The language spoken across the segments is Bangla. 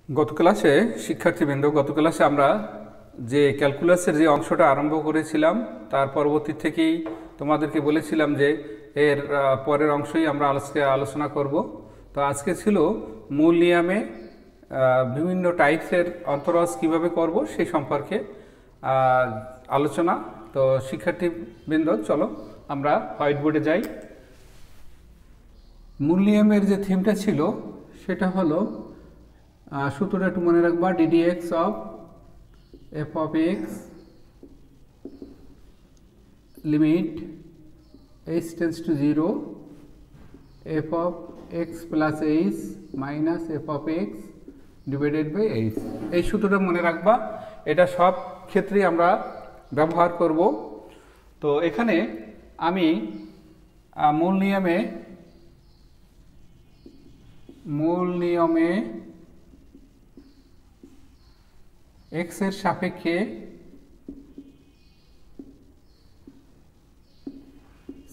গত ক্লাসে শিক্ষার্থীবৃন্দ গত ক্লাসে আমরা যে ক্যালকুলাসের যে অংশটা আরম্ভ করেছিলাম তার পরবর্তী থেকেই তোমাদেরকে বলেছিলাম যে এর পরের অংশই আমরা আজকে আলোচনা করব। তো আজকে ছিল মূল নিয়মে বিভিন্ন টাইপসের অন্তরাজ কিভাবে করব সেই সম্পর্কে আলোচনা। তো শিক্ষার্থীবৃন্দ চলো আমরা হোয়াইট বোর্ডে যাই। মূল নিয়মের যে থিমটা ছিল সেটা হলো সূত্রটা একটু মনে রাখবা, ddx of f of x limit h tends to 0 f of x plus h minus f of x divided by h। এই সূত্রটা মনে রাখবা, এটা সব ক্ষেত্রেই আমরা ব্যবহার করব। তো এখানে আমি মূল নিয়মে x এর সাপেক্ষে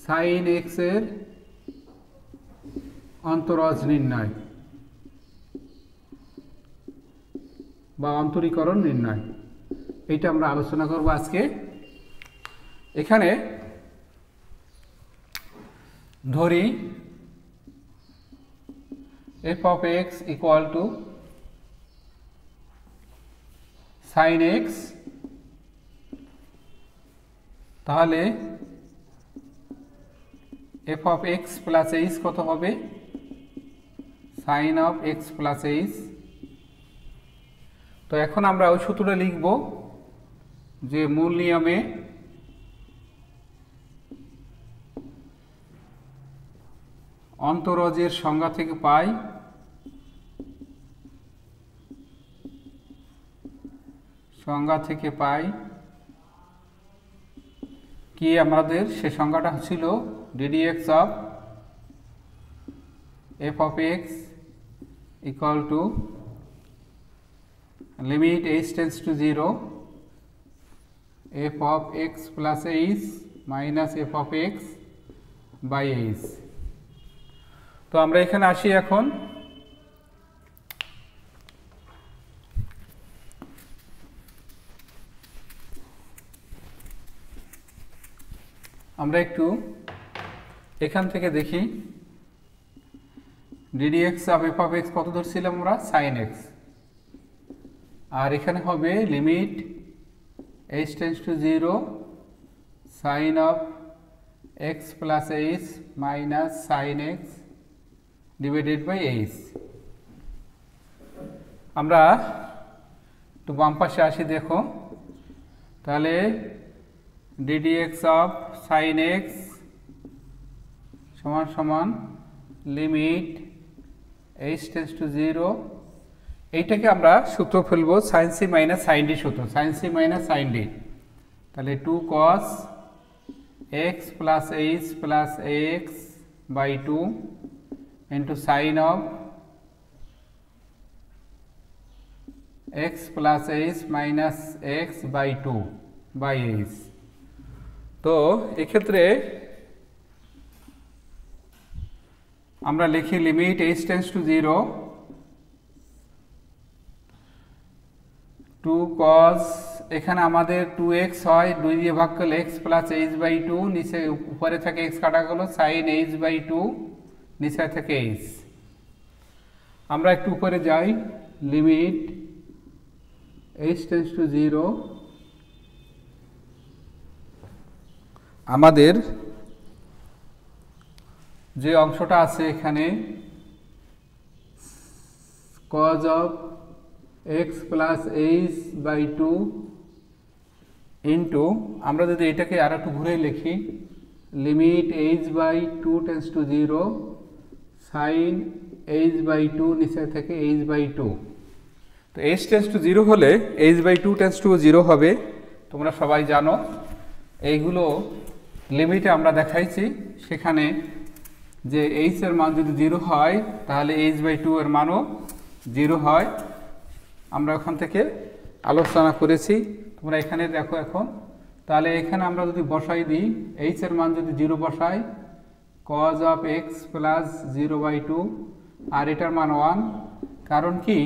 sin x এর অন্তরাজ নির্ণয় বা অন্তরীকরণ নির্ণয়, এটা আমরা আলোচনা করব আজকে। এখানে ধরি f of x equal to sin x, তাহলে f of x plus h কত হবে? sin of x plus h। তো এখন আমরা ওই সূত্রটা লিখব যে মূল নিয়মে অন্তরজের সংজ্ঞা থেকে পাই কি আমাদের সে সংজ্ঞাটা ছিল ddx of f of x equal to limit h tends to 0 f of x plus h minus f of x by h। তো আমরা এখানে আসি। এখন আমরা একটু এখান থেকে দেখি ddx of f of x কত ধরছিলাম আমরা? sin x। আর এখানে হবে limit h tends to 0 sin of x plus h minus sin x divided by h। আমরা একটু বাম পাশে আসি, দেখো তাহলে ddx of sin x সমান সমান লিমিট h tends to 0, এইটাকে আমরা সূত্র ফেলবো sin c minus sin d সূত্র, sin c minus sin d। তাহলে 2 cos x plus h plus ax by 2 into sin of x plus h minus x by 2 by h। তো এক্ষেত্রে আমরা লিখি limit h tends to 0 2 cos, এখানে আমাদের 2x হয়, 2 দিয়ে ভাগ করলে x প্লাস h বাই 2, নিচে উপরে থেকে x কাটা গেল, sin h বাই 2, নিচে থেকে h। আমরা একটু উপরে যাই, লিমিট h tends to 0, আমাদের যে অংশটা আছে এখানে cos of x plus h by 2 into, আমরা যদি এটাকে আর একটু ঘুরে লিখি limit h by 2 tends to 0 sin h by 2, নিচে থেকে h by 2। তো h tends to 0 হলে h by 2 tends to 0 হবে, তোমরা সবাই জানো। এইগুলো লিমিটে আমরা দেখাইছি, সেখানে যে h এর মান যদি 0 হয় তাহলে h by 2 এর মানও 0 হয়, আমরা ওখান থেকে আলোচনা করেছি। তোমরা এখানে দেখো এখন, তাহলে এখানে আমরা যদি বসাই দিই h এর মান যদি 0 বসাই cos of x plus 0 by 2 আর এটার মান 1, কারণ কি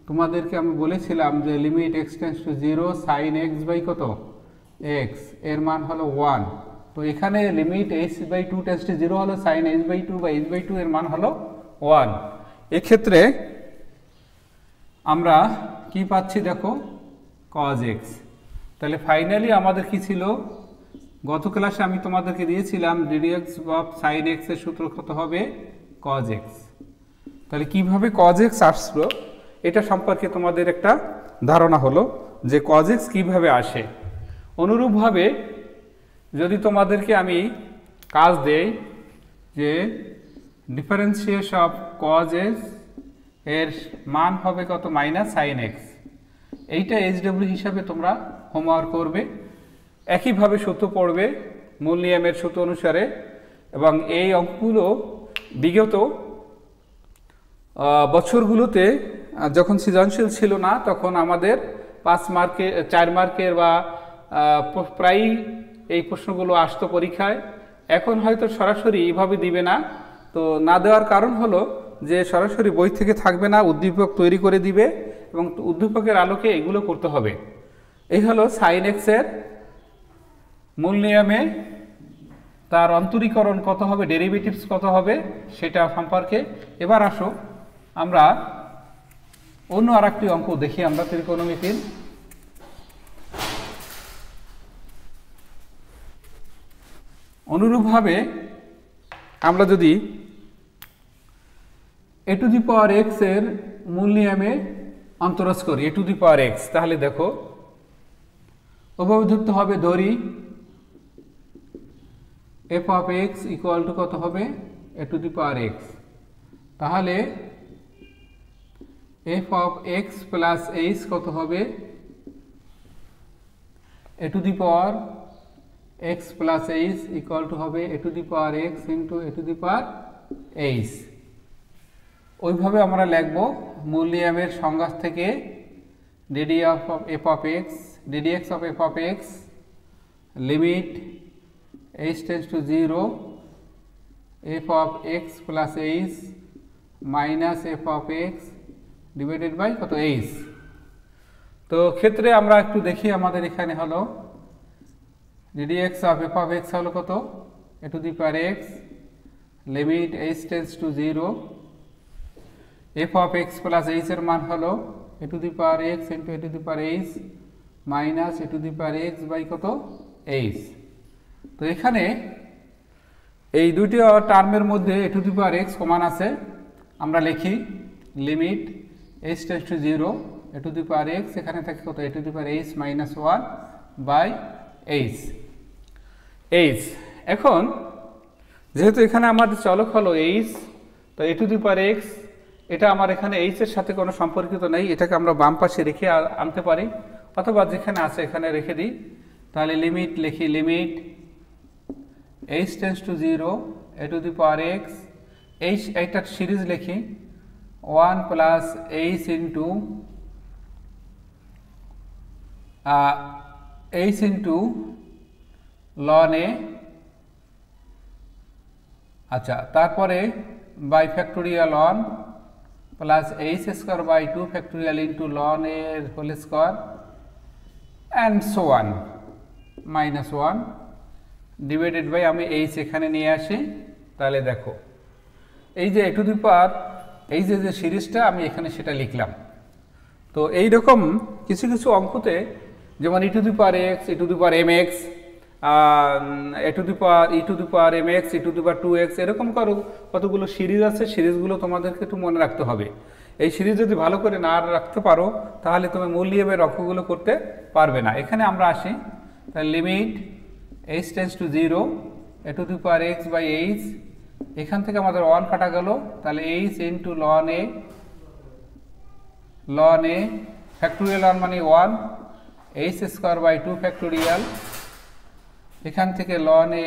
তোমাদেরকে আমি বলেছিলাম যে limit x tends to 0 sin x by কত x এর মান হলো 1। তো এখানে লিমিট h/2 টেন্ডস টু 0 হলো sin h/2 বা h/2 এর মান হলো 1। এক্ষেত্রে আমরা কি পাচ্ছি দেখো cos x। তাহলে ফাইনালি আমাদের কি ছিল, গত ক্লাসে আমি তোমাদেরকে দিয়েছিলাম ddx অফ sin x এর সূত্র কত হবে cos x। তাহলে কিভাবে cos x আসলো এটা সম্পর্কে তোমাদের একটা ধারণা হলো যে cos x কিভাবে আসে। অনুরূপভাবে যদি তোমাদেরকে আমি কাজ দেই যে ডিফারেন্সিয়েশন অফ cos x এর মান হবে কত মাইনাস sin x, এইটা HW হিসাবে তোমরা হোমওয়ার্ক করবে। একইভাবে সূত্র পড়বে মূল নিয়মের সূত্র অনুসারে, এবং এই অঙ্কগুলো বিগত বছরগুলোতে যখন সৃজনশীল ছিল না তখন আমাদের 5 মার্কের 4 মার্কের বা প্রায়ই এই প্রশ্নগুলো আসতো পরীক্ষায়। এখন হয়তো সরাসরি এইভাবে দিবে না, তো না দেওয়ার কারণ হলো যে সরাসরি বই থেকে থাকবে না, উদ্দীপক তৈরি করে দিবে এবং উদ্দীপকের আলোকে এগুলো করতে হবে। এই হলো sin x এর মূল নিয়মে তার অন্তরীকরণ কত হবে, ডেরিভেটিভস কত হবে সেটা সম্পর্কে। এবার আসো আমরা অন্য আরেকটি অঙ্ক দেখি আমরা ত্রিকোণমিতির। অনুরূপভাবে আমরা যদি a to the power x এর মূল নিয়মে অন্তরজ করি a to the power x, তাহলে দেখো অভিধূত হবে ধরি f of x equal to কত হবে a to the power x। তাহলে f of x plus h কত হবে a to the power x plus h equal to হবে a to the power x into a to the power h। ওইভাবে আমরা লিখব মূল নিয়মের সংজ্ঞা থেকে ddx of f of x limit h tends to 0 f of x plus h minus f of x divided by কত h। তো ক্ষেত্রে আমরা একটু দেখি, আমাদের এখানে হলো ddx of f of x হলো কত a to the power x limit h tends to 0 f of x plus h এর মান হলো a to the power x into a to the power h minus a to the power x by কত h। তো এখানে এই দুটি টার্মের মধ্যে a to the power x common আছে, আমরা লিখি limit h tends to 0 a to the power x এখানে থাকে কত a to the power h minus 1 by h। এখন যেহেতু এখানে আমাদের চলক হলো h, তো a to the power x এটা আমার এখানে h এর সাথে কোনো সম্পর্কিত নেই, এটাকে আমরা বাম পাশে রেখে আনতে পারি অথবা যেখানে আছে এখানে রেখে দিই। তাহলে লিমিট লিখি limit h tends to 0 a to the power x, h একটা সিরিজ লিখি 1 plus h into ln a, আচ্ছা তারপরে by factorial 1 plus h square by 2 factorial into ln a whole square and so on minus 1 divided by আমি h এখানে নিয়ে আসি। তাহলে দেখো এই যে a টু দি পাওয়ার এই যে সিরিজটা আমি এখানে সেটা লিখলাম। তো এইরকম কিছু কিছু অঙ্কতে যেমন e two the power x e two the power mx a to the power e two the power mx e two the power 2x এরকম কতগুলো সিরিজ আছে, সিরিজগুলো তোমাদেরকে একটু মনে রাখতে হবে। এই সিরিজ যদি ভালো করে না রাখতে পারো তাহলে তুমি মূল নিয়মের অঙ্কগুলো করতে পারবে না। এখানে আমরা আসি, তাহলে limit h tends to 0 a to the power x by h, এখান থেকে আমাদের 1 কাটা গেল, তাহলে h into ln a factorial 1 মানে 1 h স্কোয়ার বাই 2 ফ্যাক্টোরিয়াল, এখান থেকে ln a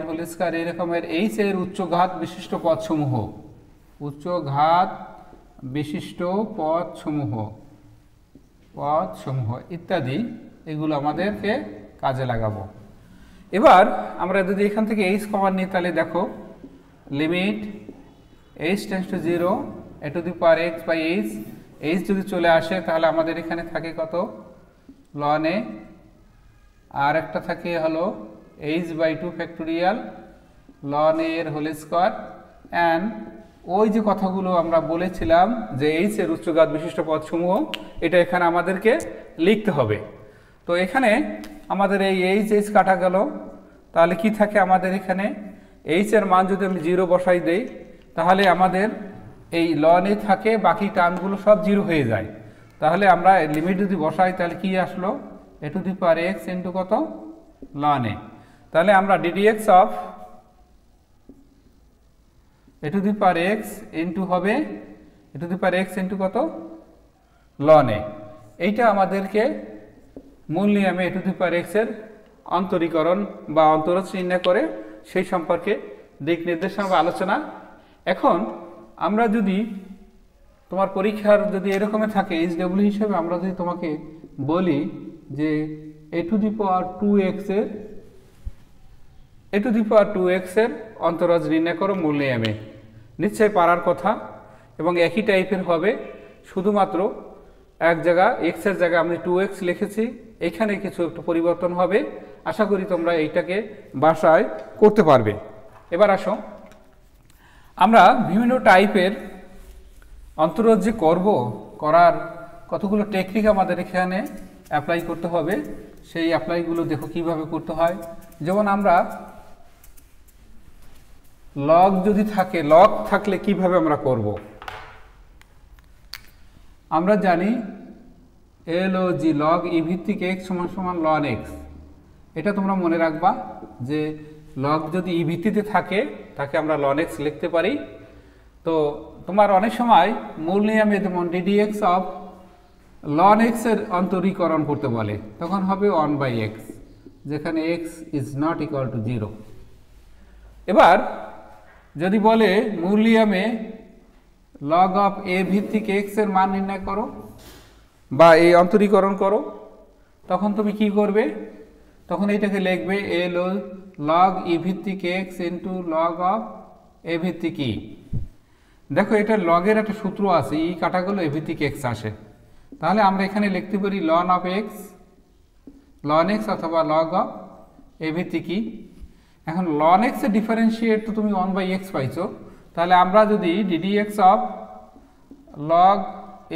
হোল স্কয়ার এরকমের h এর উচ্চঘাত বিশিষ্ট পদসমূহ ইত্যাদি এগুলো আমাদেরকে কাজে লাগাবো। এবার আমরা যদি এখান থেকে h কমন নিই তাহলে দেখো limit h tends to 0 a to the power x by h, h যদি চলে আসে তাহলে আমাদের এখানে থাকে কত লন এ, আর একটা থাকে হলো এইচ বাই টু ফ্যাক্টোরিয়াল লন এ এর হোল স্কোয়ার। অ্যান্ড ওই যে কথাগুলো আমরা বলেছিলাম যে এইচ এর উচ্চঘাত বিশিষ্ট পদসমূহ, এটা এখানে আমাদেরকে লিখতে হবে। তো এখানে আমাদের এই এইচ এইচ কাটা গেল, তাহলে কি থাকে আমাদের এখানে এইচ এর মান যদি আমি 0 বসাই দেই তাহলে আমাদের এই লন এ থাকে, বাকি টার্মগুলো সব 0 হয়ে যায়। তাহলে আমরা লিমিট যদি বসাই তাহলে কি আসলো a to the power x into কত লন এ। তাহলে আমরা d d x of a to the power x into হবে a to the power x into কত লন এ, এইটা আমাদেরকে মূল নিয়মে এ টু দি পাওয়ার এক্স এর অন্তরীকরণ বা অন্তরজ নির্ণয় করে সেই সম্পর্কে দিক নির্দেশনা বা আলোচনা। এখন আমরা যদি তোমার পরীক্ষার যদি এরকমই থাকে এইচ ডব্লিউ হিসেবে আমরা যদি তোমাকে বলি যে এ টু দি পাওয়ার 2x এর এ টু দি পাওয়ার 2x এর অন্তরজ নির্ণয় করো মূল নিয়মে, নিশ্চয়ই পারার কথা এবং একই টাইপের হবে, শুধুমাত্র এক জায়গা x এর জায়গায় আমি 2x লিখেছি, এখানে কিছু একটু পরিবর্তন হবে। আশা করি তোমরা এইটাকে বাসায় করতে পারবে। এবার আসো আমরা বিভিন্ন টাইপের অন্তরজ যে করার কতগুলো টেকনিক আমাদের এখানে অ্যাপ্লাই করতে হবে, সেই অ্যাপ্লাইগুলো দেখো কিভাবে করতে হয়। যেমন আমরা লগ যদি থাকে, লগ থাকলে কিভাবে আমরা করব, আমরা জানি LOG লগ ই ভিত্তিক x সমান সমান লন এক্স। এটা তোমরা মনে রাখবা যে লগ যদি ই ভিত্তিতে থাকে তাকে আমরা লন এক্স লিখতে পারি। তো তোমার অনেক সময় মূল নিয়মে যেমন ডিডিএক্স অফ লন এক্স এর অন্তরীকরণ করতে বলে, তখন হবে 1/x, যেখানে x is not equal to 0। এবার যদি বলে মূল নিয়মে লগ অফ এ ভিত্তিক x এর মান নির্ণয় করো বা এই অন্তরীকরণ করো, তখন তুমি কি করবে, তখন এইটাকে লিখবে লগ ই ভিত্তিক x ইন্টু লগ অফ এ ভিত্তিক ই। দেখো এটা লগের একটা সূত্র আছে, ই কাটা গেল এ ভিত্তিক x আসে, তাহলে আমরা এখানে লিখতে পারি লন অফ x অথবা লগ অফ এ ভিত্তিক ই। এখন লন এক্স এর ডিফারেন্সিয়েট তো তুমি 1/x পাইছো, তাহলে আমরা যদি ডিডিএক্স অফ লগ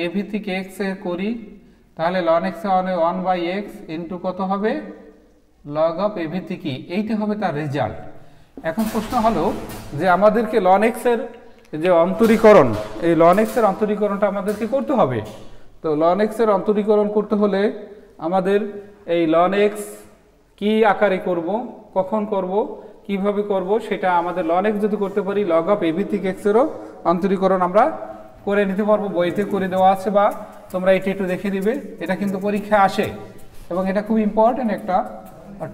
এ ভিত্তিক x এ করি তাহলে লন এক্স 1/x ইন্টু কত হবে লগ অফ এ ভিত্তিক ই, এইটা হবে তার রেজাল্ট। এখন প্রশ্ন হলো যে আমাদেরকে লন এক্স এর যে অন্তরীকরণ, এই লন এক্স এর অন্তরীকরণটা আমাদেরকে করতে হবে। তো লন এক্স এর অন্তরীকরণ করতে হলে আমাদের এই লন এক্স কি আকারে করব, কখন করব, কিভাবে করব, সেটা আমাদের লন এক্স যদি করতে পারি লগ অফ এ ভিত্তিক এক্স এরও অন্তরীকরণ আমরা করে নিতে পারবো, বইতে করে দেওয়া আছে বা তোমরা এটা একটু দেখে দিবে। এটা কিন্তু পরীক্ষা আসে এবং এটা খুব ইম্পর্টেন্ট একটা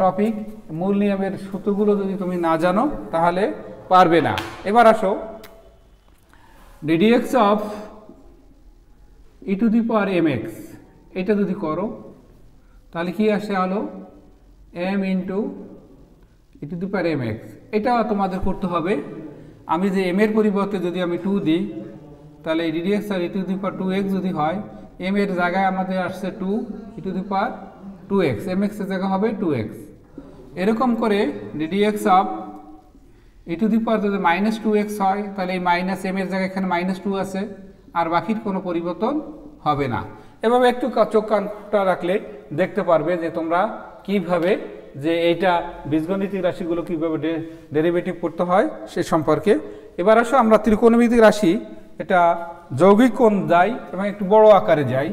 টপিক। মূল নিয়মের সূত্রগুলো যদি তুমি না জানো তাহলে পারবে না। এবার আসো d d x of e to the power m x, এটা যদি করো তাহলে কি আসে হলো m into e to the power m x. এটা তোমাদের করতে হবে। আমি যে এম এর পরিবর্তে যদি আমি 2 দিই তাহলে ddx R E to the power 2x যদি হয়, এম এর জায়গায় আমাদের আসছে 2 e to the power 2x, m x এর জায়গা হবে 2x। এরকম করে d d x of e to the power যদি -2x হয় তাহলে এই মাইনাস এম এর জায়গায় এখানে -2 আছে, আর বাকির কোনো পরিবর্তন হবে না। এভাবে একটু চোখ কানটা রাখলে দেখতে পারবে যে তোমরা কিভাবে যে এইটা বীজগণিতিক রাশিগুলো কিভাবে ডেরিভেটিভ করতে হয় সে সম্পর্কে। এবার আসো আমরা ত্রিকোণমিতিক রাশি, এটা যৌগিক কোণ যাই এবং একটু বড় আকারে যাই,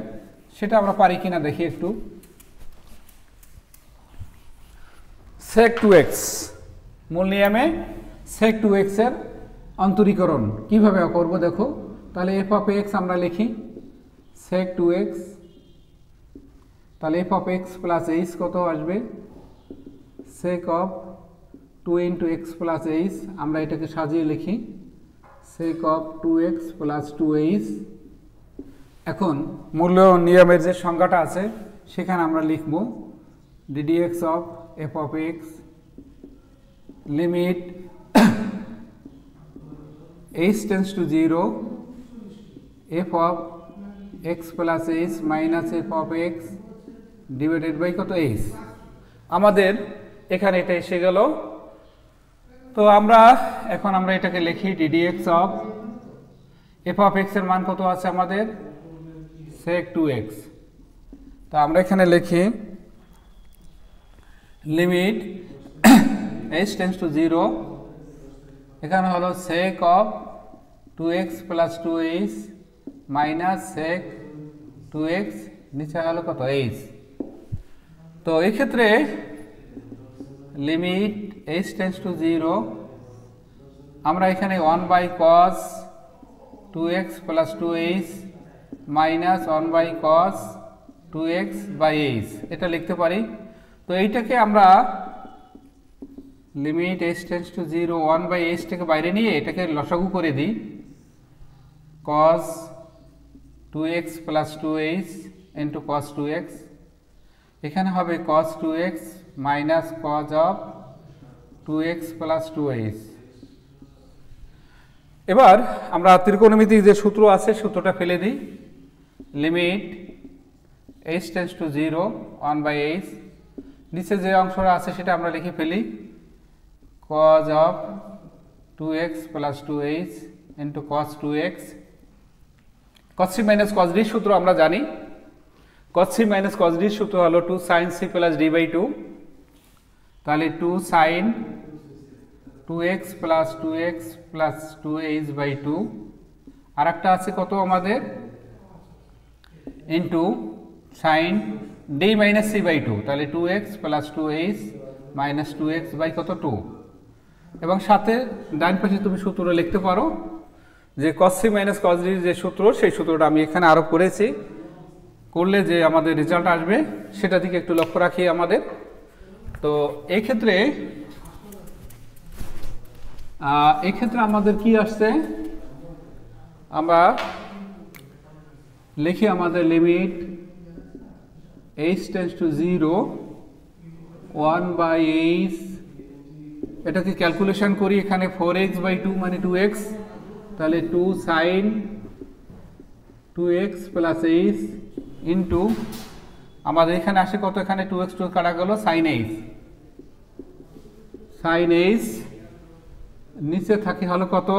সেটা আমরা পারি কিনা দেখি একটু। sec 2x মূল নিয়মে sec 2x এর অন্তরীকরণ কিভাবে করব দেখো। তাহলে f of x আমরা লিখি sec 2x, তাহলে f of x plus h কত আসবে sec of 2 into x plus h, আমরা এটাকে সাজিয়ে লিখি sec of 2x plus 2h। এখন মূল্য নিয়মের যে সংজ্ঞাটা আছে সেখানে আমরা লিখব ddx of f of x limit h tends to 0 f of x plus h minus f of x divided by কত এইচ। আমাদের এখানে এটা এসে গেল। তো এখন আমরা এটাকে লিখি ddx of F of x এর মান কত আছে আমাদের sec 2x। তো আমরা এখানে লিখি লিমিট h টেন্ডস টু 0, এখানে হলো sec of 2x plus 2h minus sec 2x, নিচে হলো কত h। তো এই ক্ষেত্রে লিমিট h টেন্ডস টু 0 আমরা এখানে 1 by cos 2x plus 2h minus 1 by cos 2x by h এটা লিখতে পারি। তো এইটাকে আমরা limit h tends to 0 1 by h থেকে বাইরে নিয়ে এটাকে লসাগু করে দিই, cos 2x plus 2h into cos 2x, এখানে হবে cos 2x minus cos of 2x plus 2h। এবার আমরা ত্রিকোণমিতিক যে সূত্র আছে সূত্রটা ফেলে দিই, limit h tends to 0 1 by h, নিচে যে অংশটা আছে সেটা আমরা লিখে ফেলি, cos of 2x plus 2h into cos 2x। cos c minus cos d সূত্র আমরা জানি, cos c minus cos d সূত্র হলো 2 sin c plus d by 2, তাহলে 2 sin 2x plus 2x plus 2h by 2, আর একটা আছে কত আমাদের into sin d minus c by 2, তাহলে 2x plus 2h minus 2x by কত 2। এবং সাথে ডান পাশে তুমি সূত্র লিখতে পারো যে cos c minus cos d যে সূত্র সেই সূত্রটা আমি এখানে আরোপ করেছি, করলে যে আমাদের রেজাল্ট আসবে সেটা দিকে একটু লক্ষ্য রাখি আমাদের। তো এই ক্ষেত্রে আমাদের কি আসছে, আমরা লিখি আমাদের limit h tends to 0 1 by h, এটাকে ক্যালকুলেশন করি, এখানে 4x বাই 2 মানে 2x, তাহলে 2 sin 2x plus h into আমাদের এখানে আসে কত, এখানে 2x 2 কাটা গেল sin h, নিচে থাকে হলো কত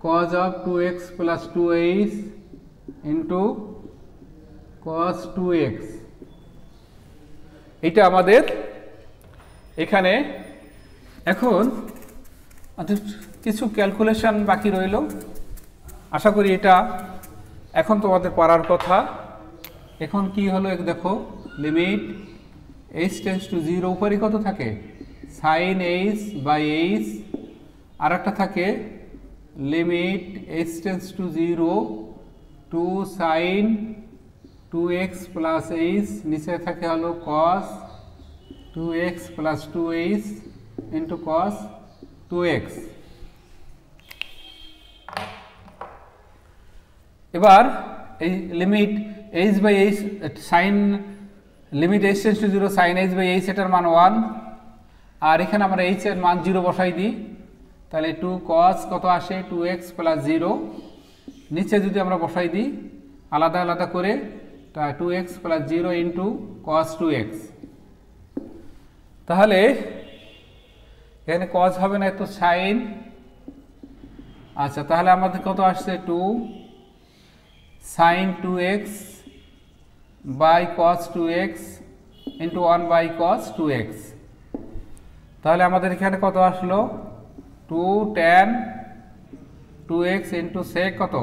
cos of 2x plus 2h into cos 2x। এটা আমাদের এখানে এখন কিছু ক্যালকুলেশন বাকি রইল, আশা করি এটা এখন তোমাদের পারার কথা। এখন কি হলো দেখো, লিমিট h টেন্ডস টু 0 উপরে কত থাকে sin h বাই h, আর একটা থাকে limit h tends to 0 2 sin 2x plus h, নিচে থাকে হলো cos 2x plus 2h into cos 2x। এবার এই limit h by h sine limit h tends to 0 sin h by h এটার মান 1, আর এখানে আমরা h এর মান 0 বসাই দিই, তাহলে 2 cos কত আসে 2x প্লাস 0, নিচে যদি আমরা বসাই দিই আলাদা আলাদা করে, তা 2x plus 0 into cos 2x, তাহলে এখানে cos হবে না তো sin। আচ্ছা, তাহলে আমাদের কত আসছে 2 sin 2x by cos 2x into 1 by cos 2x, তাহলে আমাদের এখানে কত আসলো 2 tan 2x ইন্টু sec কত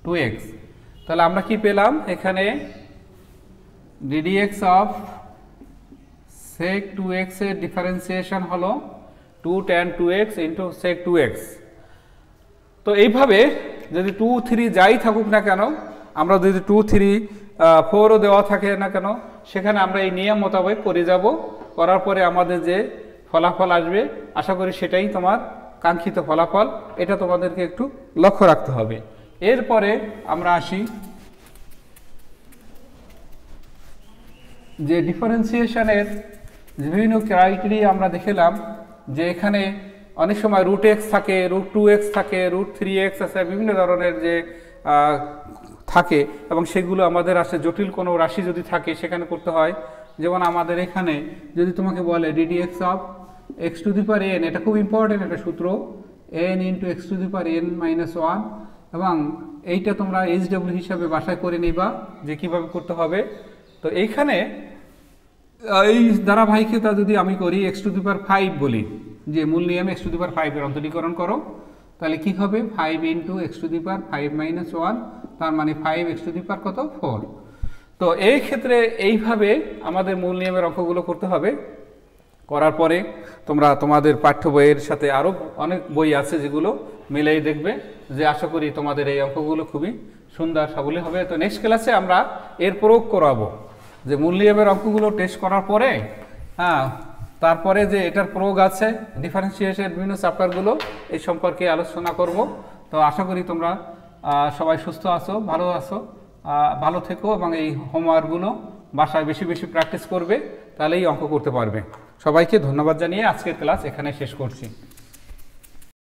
2x। তাহলে আমরা কি পেলাম এখানে ddx অফ sec 2x এর ডিফারেন্সিয়েশন হলো 2 tan 2x into sec 2x। তো এইভাবে যদি 2 3 যাই থাকুক না কেন, আমরা যদি 2 3 4ও দেওয়া থাকে না কেন, সেখানে আমরা এই নিয়ম মোতাবেক করে যাব, করার পরে আমাদের যে ফলাফল আসবে আশা করি সেটাই তোমার কাঙ্ক্ষিত ফলাফল, এটা তোমাদেরকে একটু লক্ষ্য রাখতে হবে। এরপরে আমরা আসি যে ডিফারেন্সিয়েশনের বিভিন্ন ক্রাইটেরিয়া আমরা দেখলাম, যে এখানে অনেক সময় রুট এক্স থাকে, রুট 2x থাকে, রুট 3x আছে, বিভিন্ন ধরনের যে থাকে, এবং সেগুলো আমাদের আসে জটিল কোনো রাশি যদি থাকে সেখানে করতে হয়। যেমন আমাদের এখানে যদি তোমাকে বলে ddx of x two the power n, এটা খুব ইম্পর্টেন্ট একটা সূত্র, n into x two the power n minus 1, এবং এইটা তোমরা HW হিসাবে বাসায় করে নিবা যে কীভাবে করতে হবে। তো এইখানে এই ধারাবাহিকতা যদি আমি করি x টু দি পাওয়ার 5 বলি, যে মূল নিয়মে x টু দি পাওয়ার 5 এর অন্তরীকরণ করো, তাহলে কি হবে 5 into x two the power 5 minus 1, তার মানে 5x টু দি পাওয়ার কত 4। তো এই ক্ষেত্রে এইভাবে আমাদের মূল নিয়মের অঙ্কগুলো করতে হবে। করার পরে তোমরা তোমাদের পাঠ্য বইয়ের সাথে আরও অনেক বই আছে যেগুলো মিলেই দেখবে, যে আশা করি তোমাদের এই অঙ্কগুলো খুবই সুন্দর সাবলীল হবে। তো নেক্সট ক্লাসে আমরা এর প্রয়োগ করাবো, যে মূল নিয়মের অঙ্কগুলো টেস্ট করার পরে তারপরে যে এটার প্রয়োগ আছে ডিফারেন্সিয়েশনের বিভিন্ন চ্যাপ্টারগুলো এই সম্পর্কে আলোচনা করব। তো আশা করি তোমরা সবাই সুস্থ আছো, ভালো আছো, ভালো থেকো, এবং এই হোমওয়ার্কগুলো বাসায় বেশি বেশি প্র্যাকটিস করবে, তাহলেই অঙ্ক করতে পারবে। সবাইকে ধন্যবাদ জানিয়ে আজকের ক্লাস এখানে শেষ করছি।